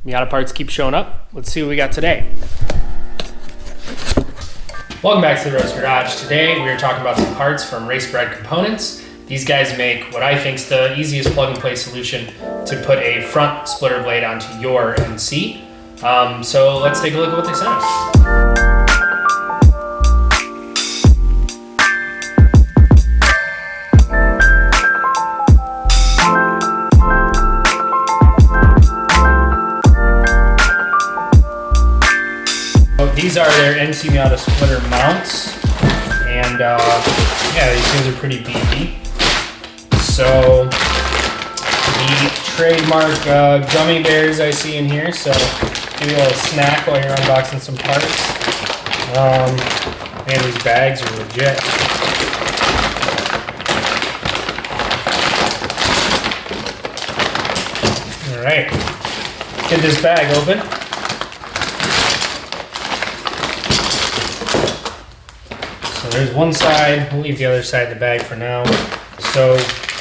Miata parts keep showing up. Let's see what we got today. Welcome back to the Roadster Garage. Today we are talking about some parts from Racebred Components. These guys make what I think is the easiest plug and play solution to put a front splitter blade onto your NC. So let's take a look at what they sent us. These are their NC Miata splitter mounts, and yeah, these things are pretty beefy. So the trademark gummy bears I see in here, so give you a little snack while you're unboxing some parts. Man, these bags are legit. All right, get this bag open. There's one side, we'll leave the other side of the bag for now. So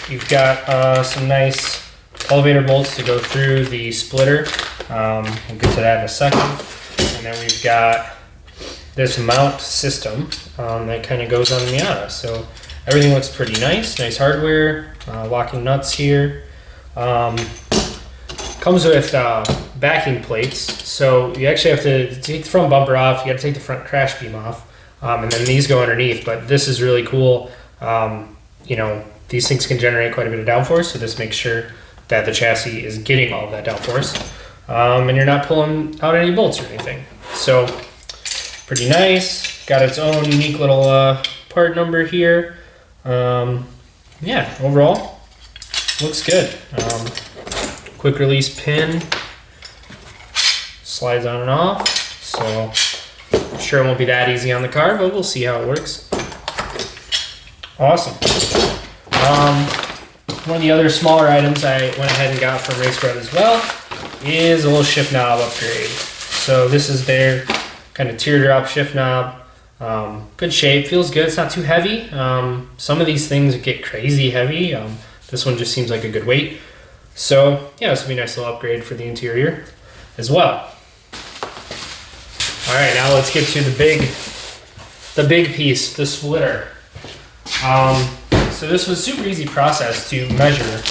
you've got some nice elevator bolts to go through the splitter. We'll get to that in a second. And then we've got this mount system that kind of goes on the Miata. So everything looks pretty nice, nice hardware, locking nuts here. Comes with backing plates. So you actually have to take the front bumper off, you got to take the front crash beam off. And then these go underneath, but this is really cool. You know, these things can generate quite a bit of downforce, so this makes sure that the chassis is getting all of that downforce. And you're not pulling out any bolts or anything. So, pretty nice. Got its own unique little part number here. Yeah, overall, looks good. Quick release pin. Slides on and off. So, I'm sure it won't be that easy on the car, but we'll see how it works. Awesome. One of the other smaller items I went ahead and got from Racebred as well is a little shift knob upgrade. So this is their kind of teardrop shift knob. Good shape, feels good. It's not too heavy. Some of these things get crazy heavy. This one just seems like a good weight. So yeah, this will be a nice little upgrade for the interior as well. All right, now let's get to the big piece, the splitter. So this was a super easy process to measure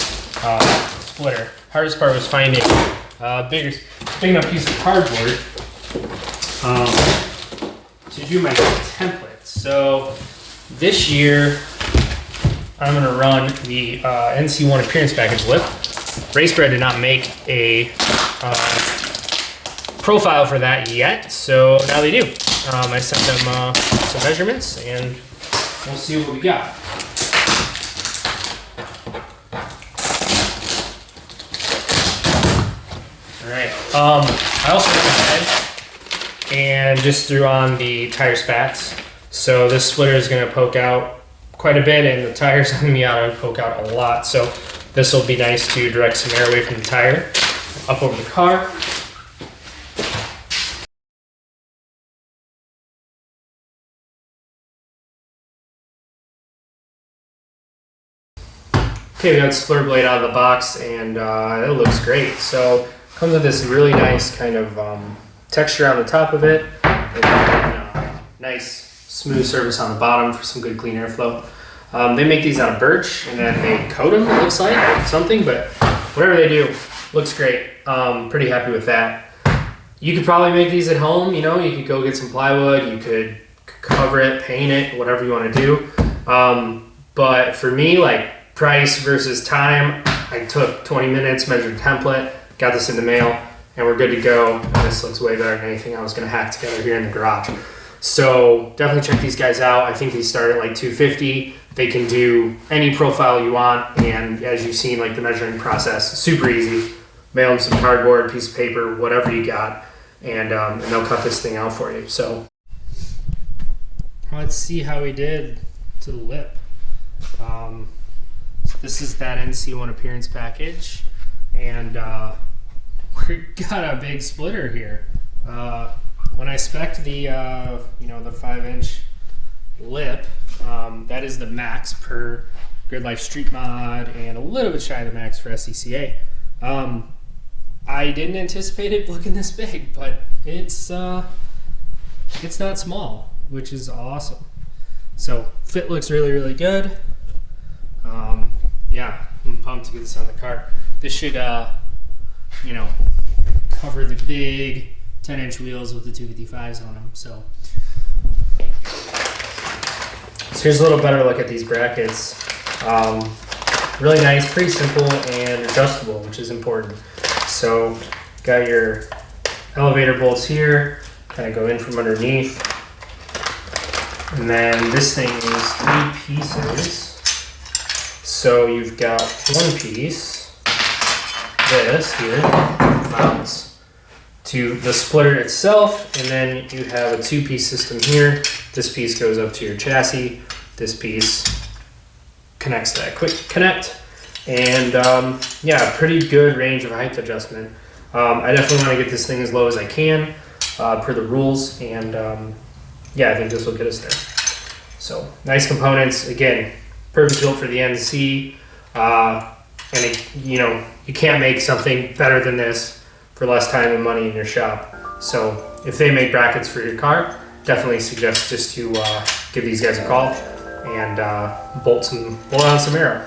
splitter. Hardest part was finding a big enough piece of cardboard to do my template. So this year, I'm gonna run the NC1 appearance package lip. Racebred did not make a profile for that yet, so now they do. I sent them some measurements and we'll see what we got. Alright, I also went ahead and just threw on the tire spats. So this splitter is going to poke out quite a bit and the tires on the Miata poke out a lot. So this will be nice to direct some air away from the tire up over the car. Okay, we got Splur Blade out of the box and it looks great. So comes with this really nice kind of texture on the top of it and then, nice smooth surface on the bottom for some good clean airflow. They make these out of birch and then they coat them, it looks like, or something, but whatever they do, looks great. Pretty happy with that. You could probably make these at home, you know, you could go get some plywood, you could cover it, paint it, whatever you want to do. But for me, like, price versus time, I took 20 minutes, measured a template, got this in the mail, and we're good to go. And this looks way better than anything I was going to hack together here in the garage. So definitely check these guys out. I think these start at like $250. They can do any profile you want, and as you've seen, like the measuring process, super easy. Mail them some cardboard, piece of paper, whatever you got, and they'll cut this thing out for you. So let's see how we did to the lip. So this is that NC1 appearance package, and we got a big splitter here. When I spec'd the the 5-inch lip, that is the max per Gridlife Street Mod and a little bit shy of the max for SCCA. I didn't anticipate it looking this big, but it's not small, which is awesome. So fit looks really, really good. Yeah, I'm pumped to get this on the car. This should, you know, cover the big 10-inch wheels with the 255s on them. So here's a little better look at these brackets. Really nice, pretty simple and adjustable, which is important. So got your elevator bolts here, kind of go in from underneath. And then this thing is 3 pieces. So you've got one piece, this here, mounts to the splitter itself, and then you have a 2-piece system here. This piece goes up to your chassis. This piece connects to that quick connect. And yeah, pretty good range of height adjustment. I definitely want to get this thing as low as I can per the rules, and yeah, I think this will get us there. So nice components. Again, perfect built for the NC, and you know, you can't make something better than this for less time and money in your shop. So if they make brackets for your car, definitely suggest just to give these guys a call and bolt on some aero.